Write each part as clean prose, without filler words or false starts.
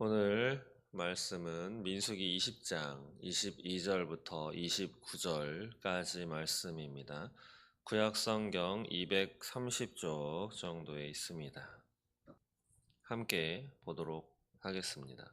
오늘 말씀은 민수기 20장 22절부터 29절까지 말씀입니다. 구약 성경 230쪽 정도에 있습니다. 함께 보도록 하겠습니다.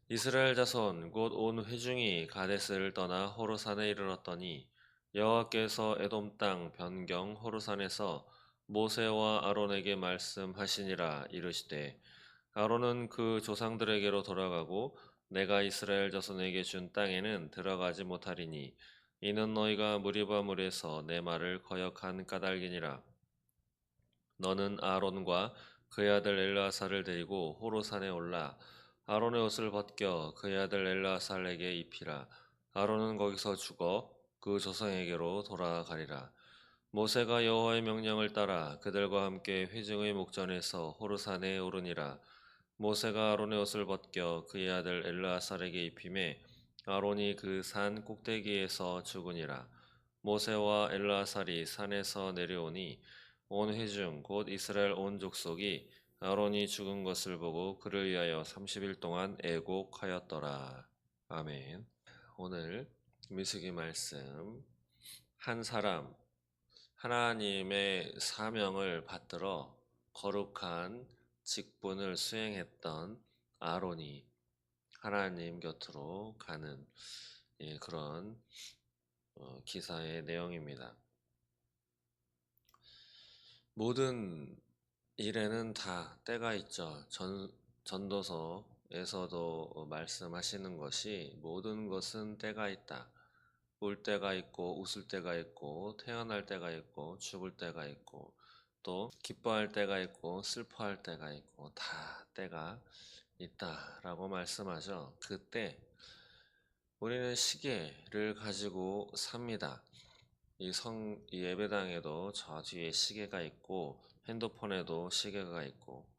이스라엘 자손 곧 온 회중이 가데스를 떠나 호르산에 이르렀더니 여호와께서 에돔 땅 변경 호르산에서 모세와 아론에게 말씀하시니라. 이르시되 아론은 그 조상들에게로 돌아가고 내가 이스라엘 자손에게 준 땅에는 들어가지 못하리니 이는 너희가 무리바 물에서 내 말을 거역한 까닭이니라. 너는 아론과 그의 아들 엘르아살을 데리고 호르산에 올라 아론의 옷을 벗겨 그의 아들 엘르아살에게 입히라. 아론은 거기서 죽어 그 조상에게로 돌아가리라. 모세가 여호와의 명령을 따라 그들과 함께 회중의 목전에서 호르산에 오르니라. 모세가 아론의 옷을 벗겨 그의 아들 엘르아살에게 입히매 아론이 그 산 꼭대기에서 죽으니라. 모세와 엘르아살이 산에서 내려오니 온 회중 곧 이스라엘 온 족속이 아론이 죽은 것을 보고 그를 위하여 30일 동안 애곡하였더라. 아멘. 오늘 민수기 말씀, 한 사람 하나님의 사명을 받들어 거룩한 직분을 수행했던 아론이 하나님 곁으로 가는 그런 기사의 내용입니다. 모든 일에는 다 때가 있죠. 전도서에서도 말씀하시는 것이 모든 것은 때가 있다. 울 때가 있고 웃을 때가 있고 태어날 때가 있고 죽을 때가 있고 또 기뻐할 때가 있고 슬퍼할 때가 있고 다 때가 있다라고 말씀하죠. 그때 우리는 시계를 가지고 삽니다. 이 예배당에도 저 뒤에 시계가 있고 핸드폰에도 시계가 있고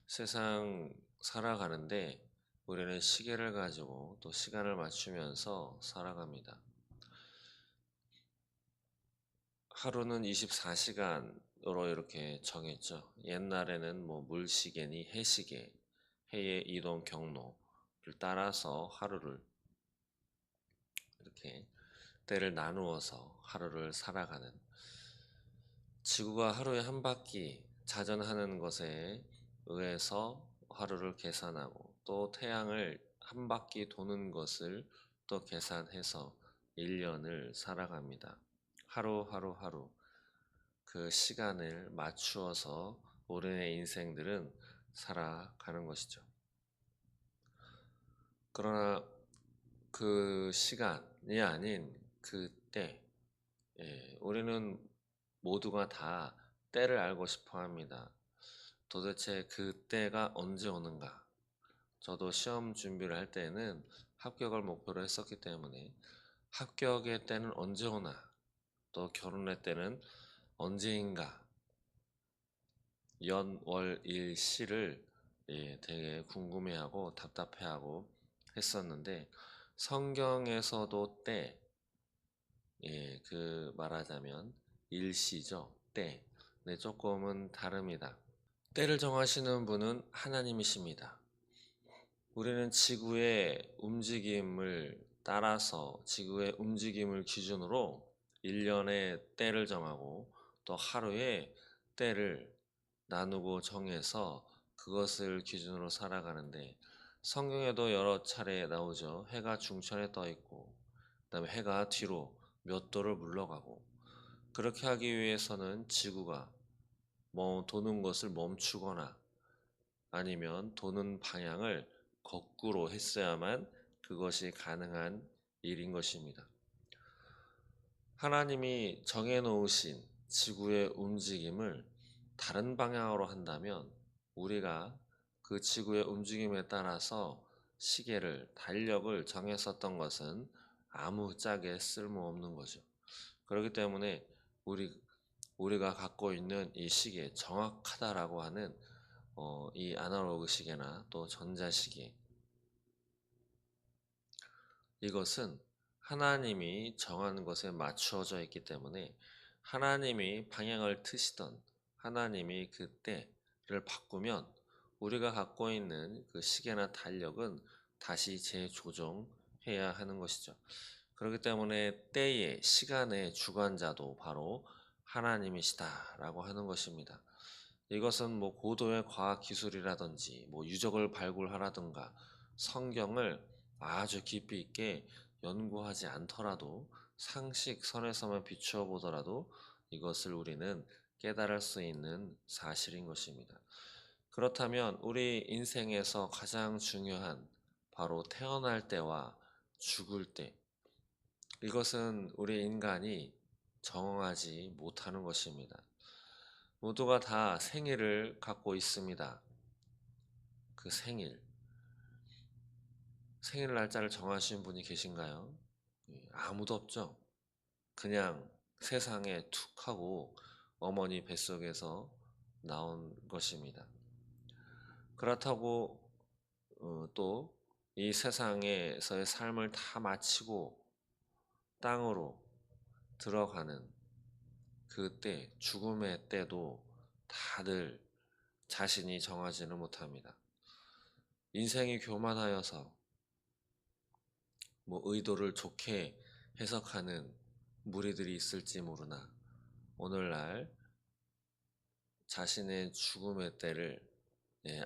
세상 살아가는데 우리는 시계를 가지고 또 시간을 맞추면서 살아갑니다. 하루는 24시간으로 이렇게 정했죠. 옛날에는 뭐 물시계니 해시계, 해의 이동 경로를 따라서 하루를 이렇게 때를 나누어서 하루를 살아가는, 지구가 하루에 한 바퀴 자전하는 것에 의해서 하루를 계산하고 또 태양을 한 바퀴 도는 것을 또 계산해서 1년을 살아갑니다. 하루 그 시간을 맞추어서 우리의 인생들은 살아가는 것이죠. 그러나 그 시간이 아닌 그때, 우리는 모두가 다 때를 알고 싶어 합니다. 도대체 그 때가 언제 오는가? 저도 시험 준비를 할 때는 합격을 목표로 했었기 때문에 합격의 때는 언제 오나, 또 결혼의 때는 언제인가, 연, 월, 일, 시를 되게 궁금해하고 답답해하고 했었는데 성경에서도 때, 그 말하자면 일시죠. 때. 네, 조금은 다릅니다. 때를 정하시는 분은 하나님이십니다. 우리는 지구의 움직임을 따라서 지구의 움직임을 기준으로 1년의 때를 정하고 또 하루의 때를 나누고 정해서 그것을 기준으로 살아가는데 성경에도 여러 차례 나오죠. 해가 중천에 떠 있고 그다음에 해가 뒤로 몇 도를 물러가고, 그렇게 하기 위해서는 지구가 도는 것을 멈추거나 아니면 도는 방향을 거꾸로 했어야만 그것이 가능한 일인 것입니다. 하나님이 정해놓으신 지구의 움직임을 다른 방향으로 한다면 우리가 그 지구의 움직임에 따라서 시계를, 달력을 정했었던 것은 아무짝에 쓸모없는 거죠. 그렇기 때문에 우리가 갖고 있는 이 시계, 정확하다라고 하는 이 아날로그 시계나 또 전자시계, 이것은 하나님이 정한 것에 맞추어져 있기 때문에 하나님이 방향을 트시던 하나님이 그 때를 바꾸면 우리가 갖고 있는 그 시계나 달력은 다시 재조정해야 하는 것이죠. 그렇기 때문에 때의 시간의 주관자도 바로 하나님이시다라고 하는 것입니다. 이것은 뭐 고도의 과학 기술이라든지 뭐 유적을 발굴하라든가 성경을 아주 깊이 있게 연구하지 않더라도 상식 선에서만 비추어 보더라도 이것을 우리는 깨달을 수 있는 사실인 것입니다. 그렇다면 우리 인생에서 가장 중요한 바로 태어날 때와 죽을 때, 이것은 우리 인간이 정하지 못하는 것입니다. 모두가 다 생일을 갖고 있습니다. 그 생일 날짜를 정하신 분이 계신가요? 아무도 없죠. 그냥 세상에 툭 하고 어머니 뱃속에서 나온 것입니다. 그렇다고 또 이 세상에서의 삶을 다 마치고 땅으로 들어가는 그때, 죽음의 때도 다들 자신이 정하지는 못합니다. 인생이 교만하여서 뭐 의도를 좋게 해석하는 무리들이 있을지 모르나 오늘날 자신의 죽음의 때를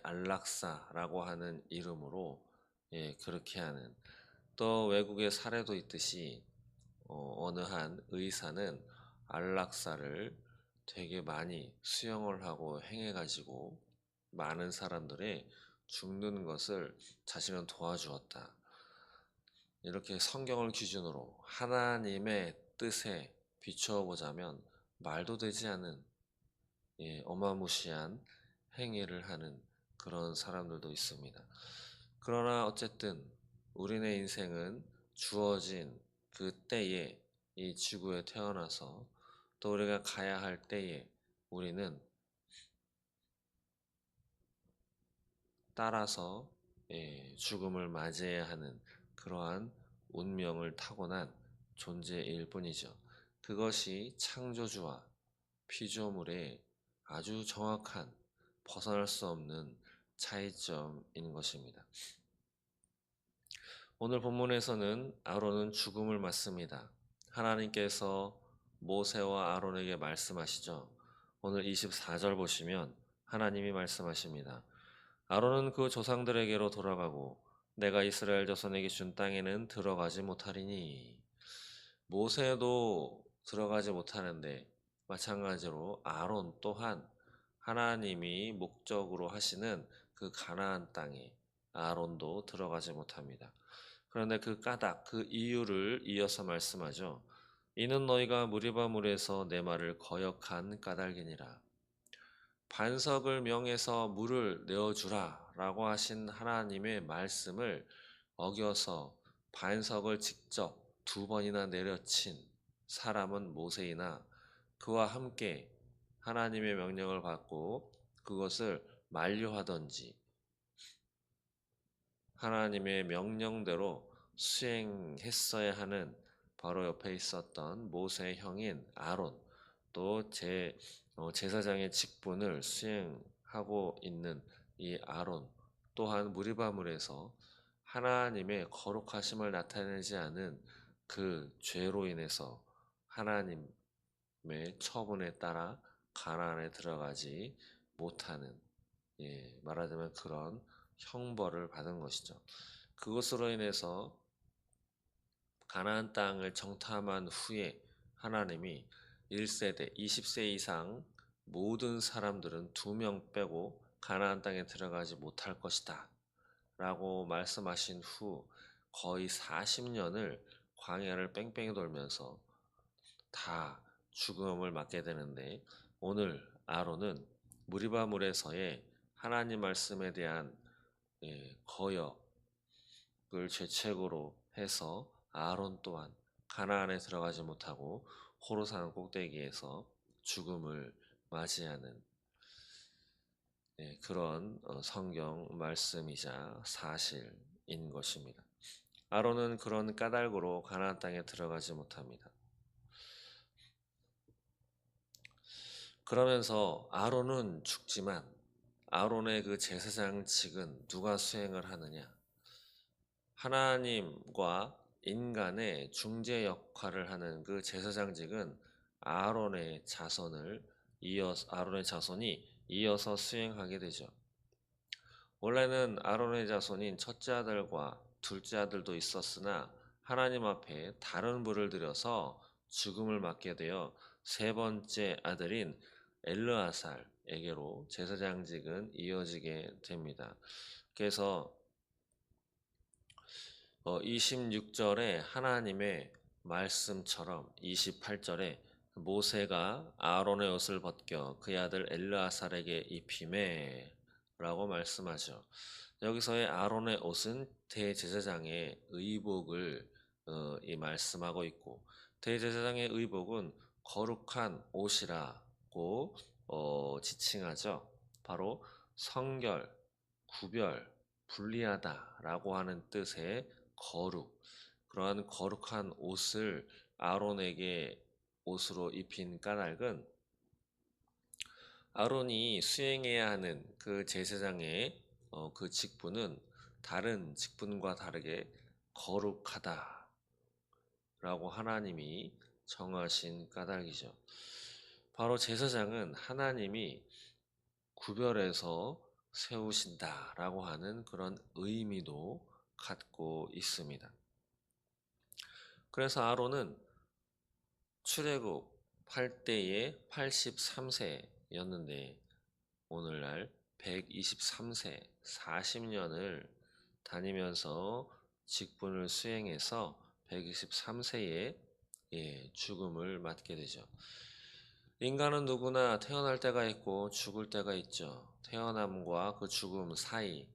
안락사라고 하는 이름으로 그렇게 하는, 또 외국의 사례도 있듯이 어느 한 의사는 안락사를 되게 많이 수용을 하고 행해가지고 많은 사람들의 죽는 것을 자신은 도와주었다. 이렇게 성경을 기준으로 하나님의 뜻에 비추어 보자면 말도 되지 않은 어마무시한 행위를 하는 그런 사람들도 있습니다. 그러나 어쨌든 우리네 인생은 주어진 그 때에 이 지구에 태어나서 또 우리가 가야 할 때에 우리는 따라서 죽음을 맞이해야 하는 그러한 운명을 타고난 존재일 뿐이죠. 그것이 창조주와 피조물의 아주 정확한 벗어날 수 없는 차이점인 것입니다. 오늘 본문에서는 아론은 죽음을 맞습니다. 하나님께서 모세와 아론에게 말씀하시죠. 오늘 24절 보시면 하나님이 말씀하십니다. 아론은 그 조상들에게로 돌아가고 내가 이스라엘 자손에게 준 땅에는 들어가지 못하리니. 모세도 들어가지 못하는데 마찬가지로 아론 또한 하나님이 목적으로 하시는 그 가나안 땅에 아론도 들어가지 못합니다. 그런데 그 까닭, 그 이유를 이어서 말씀하죠. 이는 너희가 무리바 물에서 내 말을 거역한 까닭이니라. 반석을 명해서 물을 내어주라 라고 하신 하나님의 말씀을 어겨서 반석을 직접 2번이나 내려친 사람은 모세이나 그와 함께 하나님의 명령을 받고 그것을 만류하던지 하나님의 명령대로 수행했어야 하는 바로 옆에 있었던 모세의 형인 아론, 또 제사장의 직분을 수행하고 있는 이 아론 또한 무리바물에서 하나님의 거룩하심을 나타내지 않은 그 죄로 인해서 하나님의 처분에 따라 가나안에 들어가지 못하는, 말하자면 그런 형벌을 받은 것이죠. 그것으로 인해서 가나안 땅을 정탐한 후에 하나님이 1세대, 20세 이상 모든 사람들은 2명 빼고 가나안 땅에 들어가지 못할 것이다 라고 말씀하신 후 거의 40년을 광야를 뺑뺑이 돌면서 다 죽음을 맞게 되는데, 오늘 아론은 무리바물에서의 하나님 말씀에 대한 거역을 죄책으로 해서 아론 또한 가나안에 들어가지 못하고 호르산 꼭대기에서 죽음을 맞이하는 그런 성경 말씀이자 사실인 것입니다. 아론은 그런 까닭으로 가나안 땅에 들어가지 못합니다. 그러면서 아론은 죽지만 아론의 그 제사장직은 누가 수행을 하느냐? 하나님과 인간의 중재 역할을 하는 그 제사장직은 아론의 자손이 이어서 수행하게 되죠. 원래는 아론의 자손인 첫째 아들과 둘째 아들도 있었으나 하나님 앞에 다른 불을 들여서 죽음을 맞게 되어 세 번째 아들인 엘르아살에게로 제사장직은 이어지게 됩니다. 그래서 26절에 하나님의 말씀처럼 28절에 모세가 아론의 옷을 벗겨 그의 아들 엘르아살에게 입히매 라고 말씀하죠. 여기서의 아론의 옷은 대제사장의 의복을 이 말씀하고 있고, 대제사장의 의복은 거룩한 옷이라고 지칭하죠. 바로 성결, 구별, 분리하다라고 하는 뜻의 거룩, 그러한 거룩한 옷을 아론에게 옷으로 입힌 까닭은 아론이 수행해야 하는 그 제사장의 그 직분은 다른 직분과 다르게 거룩하다라고 하나님이 정하신 까닭이죠. 바로 제사장은 하나님이 구별해서 세우신다라고 하는 그런 의미도 갖고 있습니다. 그래서 아론은 출애굽할 때에 83세였는데 오늘날 123세, 40년을 다니면서 직분을 수행해서 123세에 죽음을 맞게 되죠. 인간은 누구나 태어날 때가 있고 죽을 때가 있죠. 태어남과 그 죽음 사이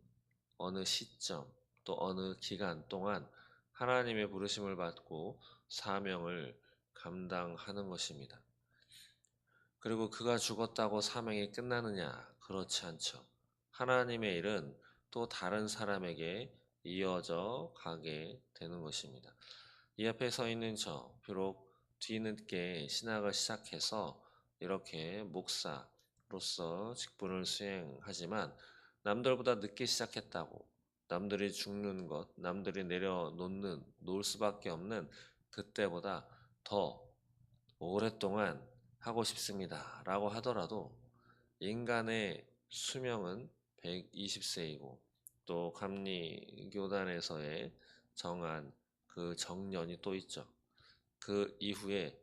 어느 시점 또 어느 기간 동안 하나님의 부르심을 받고 사명을 감당하는 것입니다. 그리고 그가 죽었다고 사명이 끝나느냐? 그렇지 않죠. 하나님의 일은 또 다른 사람에게 이어져 가게 되는 것입니다. 이 앞에 서 있는 저, 비록 뒤늦게 신학을 시작해서 이렇게 목사로서 직분을 수행하지만 남들보다 늦게 시작했다고 남들이 죽는 것, 남들이 놓을 수밖에 없는 그때보다 더 오랫동안 하고 싶습니다. 라고 하더라도 인간의 수명은 120세이고 또 감리교단에서의 정한 그 정년이 또 있죠. 그 이후에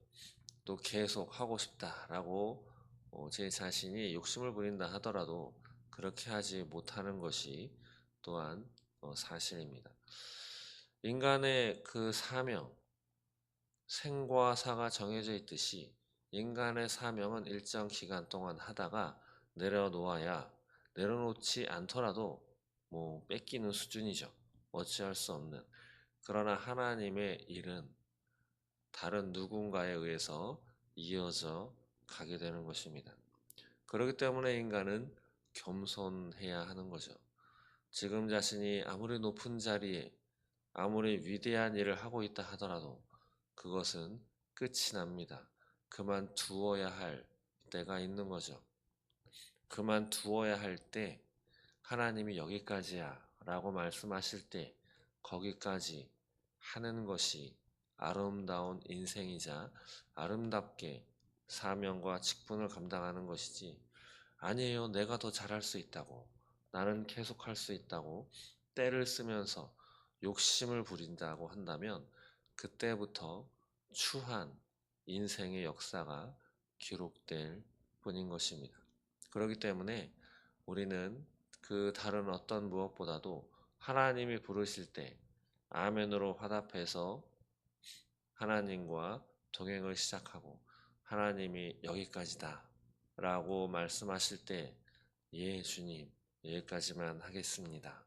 또 계속 하고 싶다라고 제 자신이 욕심을 부린다 하더라도 그렇게 하지 못하는 것이 또한 사실입니다. 인간의 그 사명, 생과 사가 정해져 있듯이 인간의 사명은 일정 기간 동안 하다가 내려놓지 않더라도 뺏기는 수준이죠. 어찌할 수 없는. 그러나 하나님의 일은 다른 누군가에 의해서 이어져 가게 되는 것입니다. 그렇기 때문에 인간은 겸손해야 하는 거죠. 지금 자신이 아무리 높은 자리에 아무리 위대한 일을 하고 있다 하더라도 그것은 끝이 납니다. 그만두어야 할 때가 있는 거죠. 그만두어야 할 때 하나님이 여기까지야 라고 말씀하실 때 거기까지 하는 것이 아름다운 인생이자 아름답게 사명과 직분을 감당하는 것이지, 아니에요, 내가 더 잘할 수 있다고, 나는 계속할 수 있다고 때를 쓰면서 욕심을 부린다고 한다면 그때부터 추한 인생의 역사가 기록될 뿐인 것입니다. 그렇기 때문에 우리는 그 다른 어떤 무엇보다도 하나님이 부르실 때 아멘으로 화답해서 하나님과 동행을 시작하고 하나님이 여기까지다 라고 말씀하실 때 예 주님 여기까지만 하겠습니다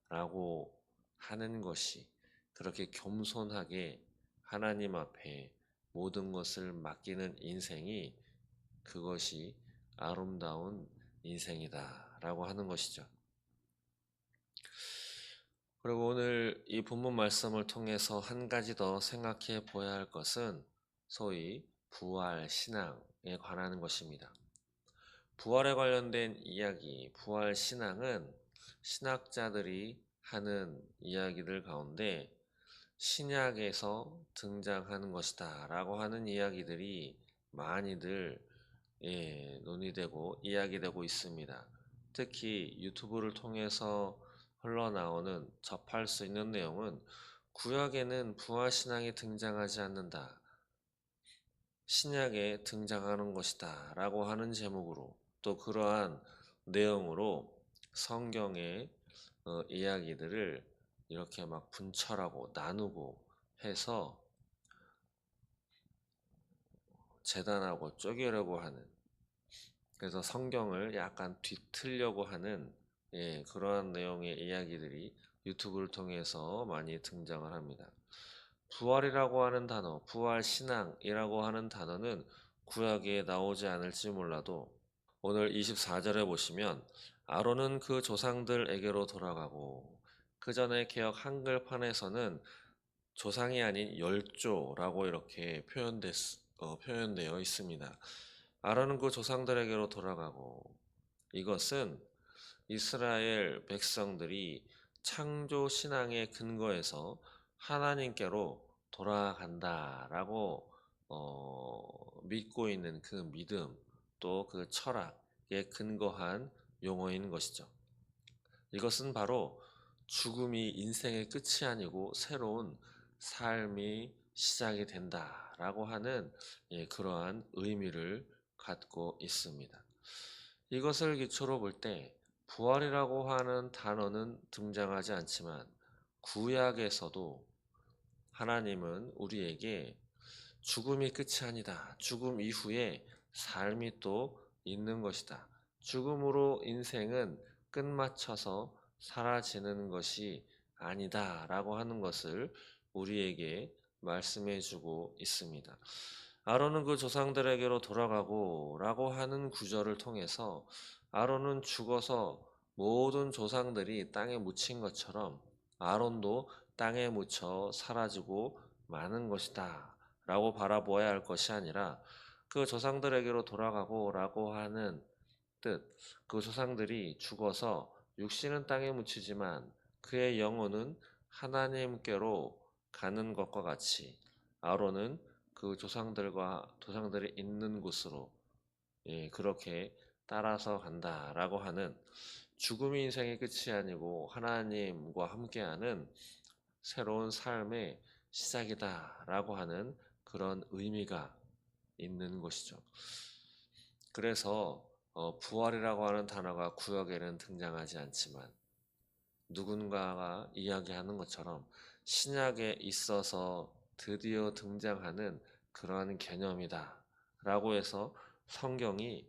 라고 하는 것이, 그렇게 겸손하게 하나님 앞에 모든 것을 맡기는 인생이, 그것이 아름다운 인생이다 라고 하는 것이죠. 그리고 오늘 이 본문 말씀을 통해서 한 가지 더 생각해 보아야 할 것은 소위 부활 신앙에 관한 것입니다. 부활에 관련된 이야기, 부활 신앙은 신학자들이 하는 이야기들 가운데 신약에서 등장하는 것이다 라고 하는 이야기들이 많이들 논의되고 이야기되고 있습니다. 특히 유튜브를 통해서 흘러나오는 접할 수 있는 내용은 구약에는 부활신앙이 등장하지 않는다. 신약에 등장하는 것이다 라고 하는 제목으로 또 그러한 내용으로 성경의 이야기들을 이렇게 막 분철하고 나누고 해서 재단하고 쪼개려고 하는, 그래서 성경을 약간 뒤틀려고 하는 그러한 내용의 이야기들이 유튜브를 통해서 많이 등장을 합니다. 부활이라고 하는 단어, 부활 신앙이라고 하는 단어는 구약에 나오지 않을지 몰라도 오늘 24절에 보시면 아론은 그 조상들에게로 돌아가고, 그 전에 개역 한글판에서는 조상이 아닌 열조라고 이렇게 표현되어 있습니다. 아론은 그 조상들에게로 돌아가고, 이것은 이스라엘 백성들이 창조 신앙의 근거에서 하나님께로 돌아간다라고 믿고 있는 그 믿음, 또 그 철학에 근거한 용어인 것이죠. 이것은 바로 죽음이 인생의 끝이 아니고 새로운 삶이 시작이 된다라고 하는 그러한 의미를 갖고 있습니다. 이것을 기초로 볼 때 부활이라고 하는 단어는 등장하지 않지만 구약에서도 하나님은 우리에게 죽음이 끝이 아니다. 죽음 이후에 삶이 또 있는 것이다. 죽음으로 인생은 끝마쳐서 사라지는 것이 아니다. 라고 하는 것을 우리에게 말씀해 주고 있습니다. 아론은 그 조상들에게로 돌아가고 라고 하는 구절을 통해서 아론은 죽어서 모든 조상들이 땅에 묻힌 것처럼 아론도 땅에 묻혀 사라지고 마는 것이다 라고 바라보아야 할 것이 아니라 그 조상들에게로 돌아가고 라고 하는 뜻, 그 조상들이 죽어서 육신은 땅에 묻히지만 그의 영혼은 하나님께로 가는 것과 같이 아론은 그 조상들이 있는 곳으로 그렇게 따라서 간다라고 하는, 죽음이 인생의 끝이 아니고 하나님과 함께하는 새로운 삶의 시작이다라고 하는 그런 의미가 있는 것이죠. 그래서 부활이라고 하는 단어가 구약에는 등장하지 않지만 누군가가 이야기하는 것처럼 신약에 있어서 드디어 등장하는 그러한 개념이다 라고 해서 성경이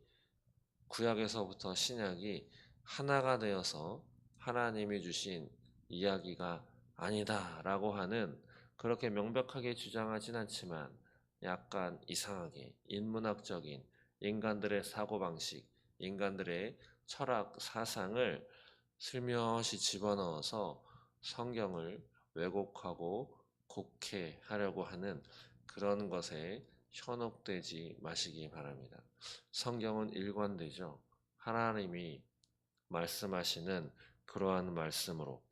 구약에서부터 신약이 하나가 되어서 하나님이 주신 이야기가 아니다 라고 하는, 그렇게 명백하게 주장하진 않지만 약간 이상하게 인문학적인 인간들의 사고방식, 인간들의 철학 사상을 슬며시 집어넣어서 성경을 왜곡하고 곡해하려고 하는 그런 것에 현혹되지 마시기 바랍니다. 성경은 일관되죠. 하나님이 말씀하시는 그러한 말씀으로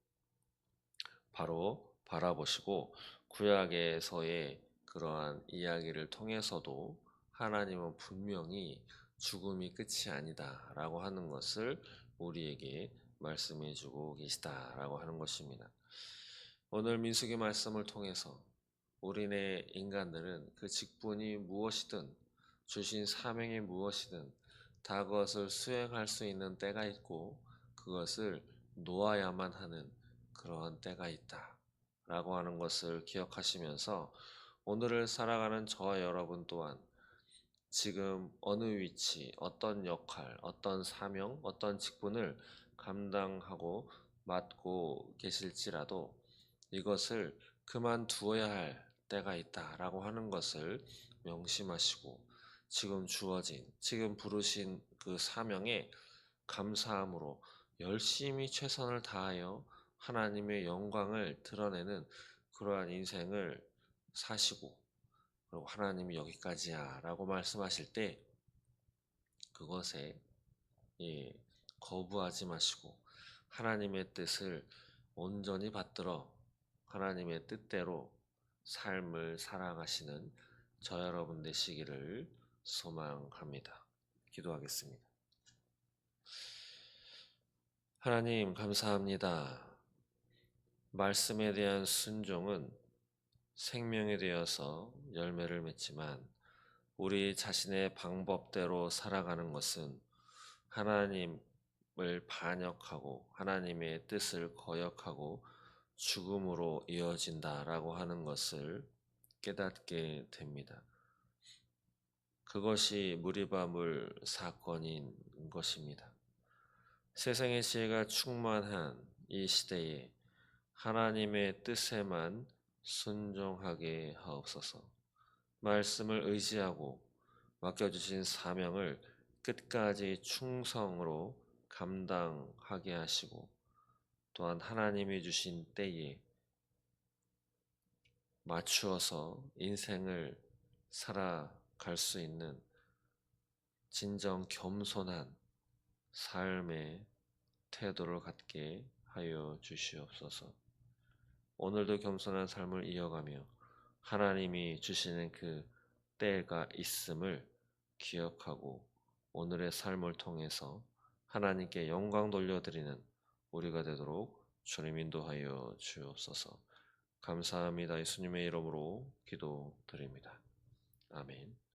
바로 바라보시고 구약에서의 그러한 이야기를 통해서도 하나님은 분명히 죽음이 끝이 아니다 라고 하는 것을 우리에게 말씀해 주고 계시다라고 하는 것입니다. 오늘 민수기 말씀을 통해서 우리네 인간들은 그 직분이 무엇이든 주신 사명이 무엇이든 다 그것을 수행할 수 있는 때가 있고 그것을 놓아야만 하는 그러한 때가 있다 라고 하는 것을 기억하시면서 오늘을 살아가는 저와 여러분 또한 지금 어느 위치, 어떤 역할, 어떤 사명, 어떤 직분을 감당하고 맡고 계실지라도 이것을 그만두어야 할 때가 있다라고 하는 것을 명심하시고 지금 주어진, 지금 부르신 그 사명에 감사함으로 열심히 최선을 다하여 하나님의 영광을 드러내는 그러한 인생을 사시고, 그리고 하나님이 여기까지야 라고 말씀하실 때 그것에 예, 거부하지 마시고 하나님의 뜻을 온전히 받들어 하나님의 뜻대로 삶을 살아가시는 저 여러분 되시기를 소망합니다. 기도하겠습니다. 하나님 감사합니다. 말씀에 대한 순종은 생명이 되어서 열매를 맺지만 우리 자신의 방법대로 살아가는 것은 하나님을 반역하고 하나님의 뜻을 거역하고 죽음으로 이어진다라고 하는 것을 깨닫게 됩니다. 그것이 무리바물 사건인 것입니다. 세상의 지혜가 충만한 이 시대에 하나님의 뜻에만 순종하게 하옵소서. 말씀을 의지하고 맡겨주신 사명을 끝까지 충성으로 감당하게 하시고 또한 하나님이 주신 때에 맞추어서 인생을 살아갈 수 있는 진정 겸손한 삶의 태도를 갖게 하여 주시옵소서. 오늘도 겸손한 삶을 이어가며 하나님이 주시는 그 때가 있음을 기억하고 오늘의 삶을 통해서 하나님께 영광 돌려드리는 우리가 되도록 주님 인도하여 주옵소서. 감사합니다. 예수님의 이름으로 기도드립니다. 아멘.